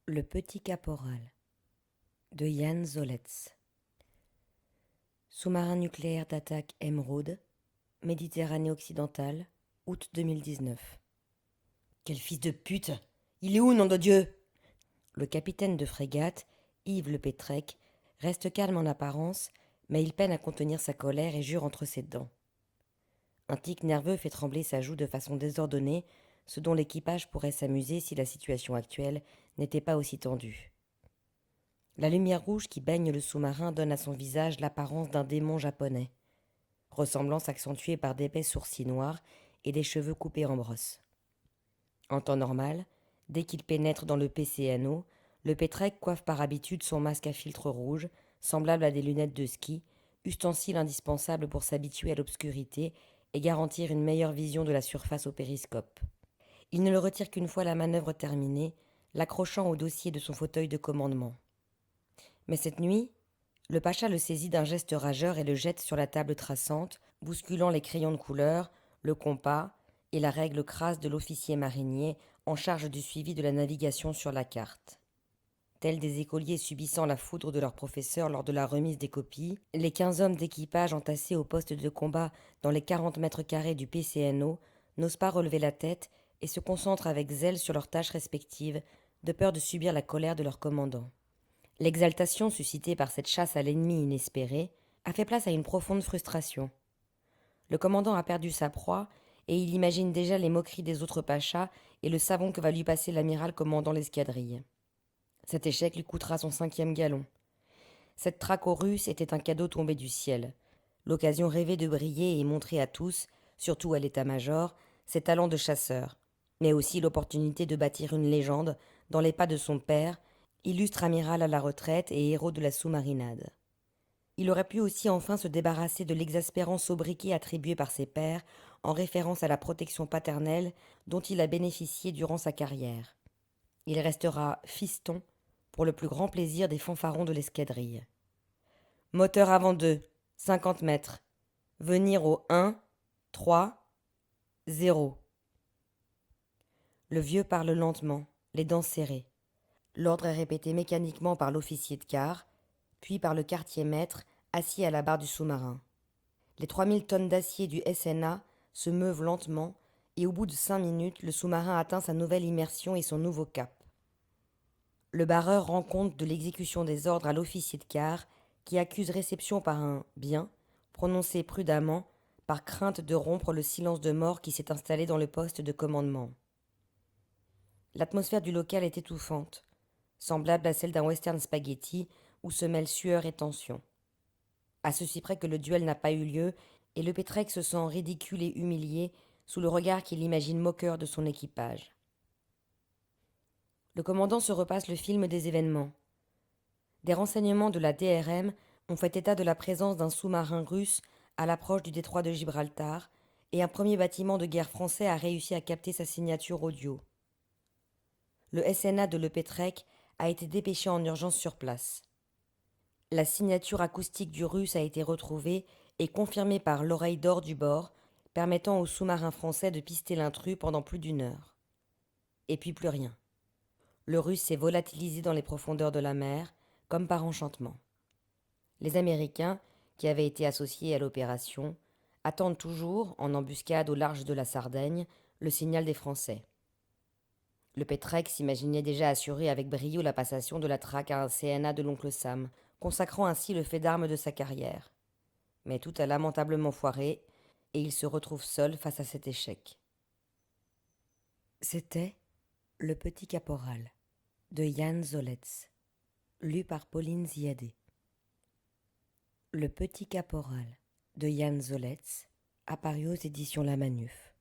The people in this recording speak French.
Le petit caporal de Jan Zoletz. Sous-marin nucléaire d'attaque Emeraude, Méditerranée occidentale, août 2019. Quel fils de pute! Il est où, nom de Dieu? Le capitaine de frégate, Yves Le Pétrec, reste calme en apparence, mais il peine à contenir sa colère et jure entre ses dents. Un tic nerveux fait trembler sa joue de façon désordonnée, ce dont l'équipage pourrait s'amuser si la situation actuelle n'était pas aussi tendue. La lumière rouge qui baigne le sous-marin donne à son visage l'apparence d'un démon japonais, ressemblance accentuée par d'épais sourcils noirs et des cheveux coupés en brosse. En temps normal, dès qu'il pénètre dans le PCNO, le Pétrec coiffe par habitude son masque à filtre rouge, semblable à des lunettes de ski, ustensile indispensable pour s'habituer à l'obscurité et garantir une meilleure vision de la surface au périscope. Il ne le retire qu'une fois la manœuvre terminée, l'accrochant au dossier de son fauteuil de commandement. Mais cette nuit, le pacha le saisit d'un geste rageur et le jette sur la table traçante, bousculant les crayons de couleur, le compas et la règle crasse de l'officier marinier en charge du suivi de la navigation sur la carte. Tels des écoliers subissant la foudre de leur professeur lors de la remise des copies, les 15 hommes d'équipage entassés au poste de combat dans les 40 mètres carrés du PCNO n'osent pas relever la tête et se concentrent avec zèle sur leurs tâches respectives, de peur de subir la colère de leur commandant. L'exaltation suscitée par cette chasse à l'ennemi inespéré a fait place à une profonde frustration. Le commandant a perdu sa proie et il imagine déjà les moqueries des autres pachas et le savon que va lui passer l'amiral commandant l'escadrille. Cet échec lui coûtera son 5e galon. Cette traque aux Russes était un cadeau tombé du ciel, l'occasion rêvée de briller et montrer à tous, surtout à l'état-major, ses talents de chasseur, mais aussi l'opportunité de bâtir une légende dans les pas de son père, illustre amiral à la retraite et héros de la sous-marinade. Il aurait pu aussi enfin se débarrasser de l'exaspérant sobriquet attribué par ses pairs en référence à la protection paternelle dont il a bénéficié durant sa carrière. Il restera fiston pour le plus grand plaisir des fanfarons de l'escadrille. Moteur avant 2, 50 mètres. Venir au 1, 3, 0. Le vieux parle lentement, les dents serrées. L'ordre est répété mécaniquement par l'officier de quart, puis par le quartier-maître assis à la barre du sous-marin. Les 3000 tonnes d'acier du SNA se meuvent lentement et au bout de 5 minutes, le sous-marin atteint sa nouvelle immersion et son nouveau cap. Le barreur rend compte de l'exécution des ordres à l'officier de quart qui accuse réception par un « bien » prononcé prudemment par crainte de rompre le silence de mort qui s'est installé dans le poste de commandement. L'atmosphère du local est étouffante, semblable à celle d'un western spaghetti où se mêlent sueur et tension. À ceci près que le duel n'a pas eu lieu et le Pétrec se sent ridicule et humilié sous le regard qu'il imagine moqueur de son équipage. Le commandant se repasse le film des événements. Des renseignements de la DRM ont fait état de la présence d'un sous-marin russe à l'approche du détroit de Gibraltar et un premier bâtiment de guerre français a réussi à capter sa signature audio. Le SNA de Le Pétrec a été dépêché en urgence sur place. La signature acoustique du russe a été retrouvée et confirmée par l'oreille d'or du bord, permettant au sous-marin français de pister l'intrus pendant plus d'1 heure. Et puis plus rien. Le russe s'est volatilisé dans les profondeurs de la mer, comme par enchantement. Les Américains, qui avaient été associés à l'opération, attendent toujours, en embuscade au large de la Sardaigne, le signal des Français. Le Pétrec s'imaginait déjà assurer avec brio la passation de la traque à un CNA de l'oncle Sam, consacrant ainsi le fait d'armes de sa carrière. Mais tout a lamentablement foiré, et il se retrouve seul face à cet échec. C'était Le Petit Caporal de Jan Zoletz, lu par Pauline Ziadé. Le Petit Caporal de Jan Zoletz, apparu aux éditions La Manuf.